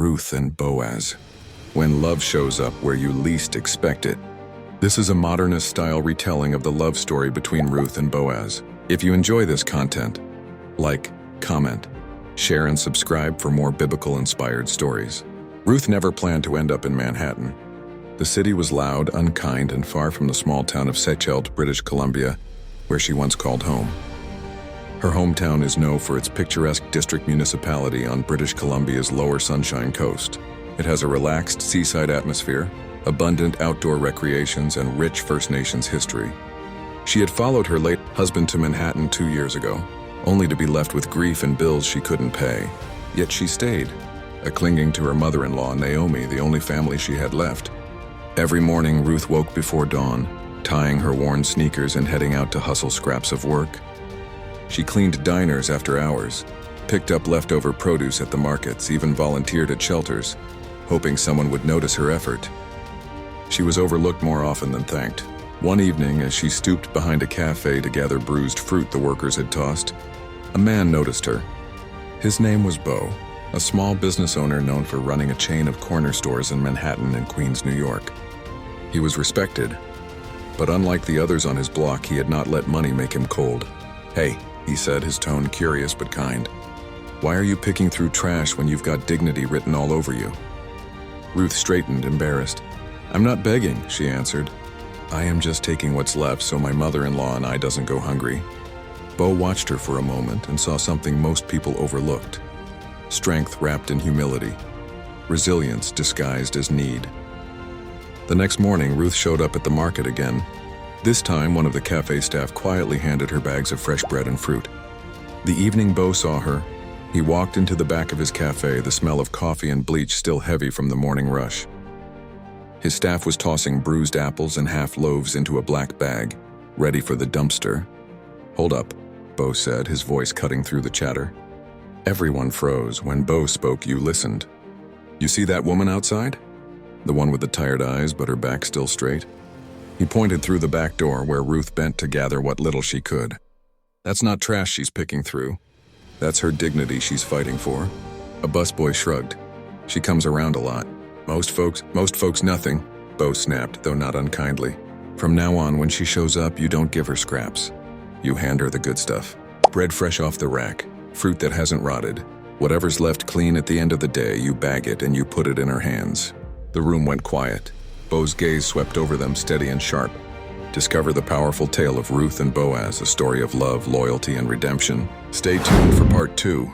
Ruth and Boaz. When love shows up where you least expect it. This is a modernist-style retelling of the love story between Ruth and Boaz. If you enjoy this content, like, comment, share, and subscribe for more biblical-inspired stories. Ruth never planned to end up in Manhattan. The city was loud, unkind, and far from the small town of Sechelt, British Columbia, where she once called home. Her hometown is known for its picturesque district municipality on British Columbia's lower Sunshine Coast. It has a relaxed seaside atmosphere, abundant outdoor recreations, and rich First Nations history. She had followed her late husband to Manhattan 2 years ago, only to be left with grief and bills she couldn't pay. Yet she stayed, clinging to her mother-in-law, Naomi, the only family she had left. Every morning, Ruth woke before dawn, tying her worn sneakers and heading out to hustle scraps of work. She cleaned diners after hours, picked up leftover produce at the markets, even volunteered at shelters, hoping someone would notice her effort. She was overlooked more often than thanked. One evening, as she stooped behind a cafe to gather bruised fruit the workers had tossed, a man noticed her. His name was Bo, a small business owner known for running a chain of corner stores in Manhattan and Queens, New York. He was respected, but unlike the others on his block, he had not let money make him cold. "Hey," he said, his tone curious but kind. "Why are you picking through trash when you've got dignity written all over you?" Ruth straightened, embarrassed. "I'm not begging," she answered. "I am just taking what's left so my mother-in-law and I doesn't go hungry." Bo watched her for a moment and saw something most people overlooked. Strength wrapped in humility. Resilience disguised as need. The next morning, Ruth showed up at the market again. This time, one of the cafe staff quietly handed her bags of fresh bread and fruit. The evening Bo saw her, he walked into the back of his cafe, the smell of coffee and bleach still heavy from the morning rush. His staff was tossing bruised apples and half loaves into a black bag, ready for the dumpster. "Hold up," Bo said, his voice cutting through the chatter. Everyone froze. When Bo spoke, you listened. "You see that woman outside? The one with the tired eyes but her back still straight?" He pointed through the back door where Ruth bent to gather what little she could. "That's not trash she's picking through. That's her dignity she's fighting for." A busboy shrugged. "She comes around a lot. Most folks nothing," Bo snapped, though not unkindly. "From now on, when she shows up, you don't give her scraps. You hand her the good stuff. Bread fresh off the rack, fruit that hasn't rotted. Whatever's left clean at the end of the day, you bag it and you put it in her hands." The room went quiet. Bo's gaze swept over them, steady and sharp. Discover the powerful tale of Ruth and Boaz, a story of love, loyalty, and redemption. Stay tuned for part 2.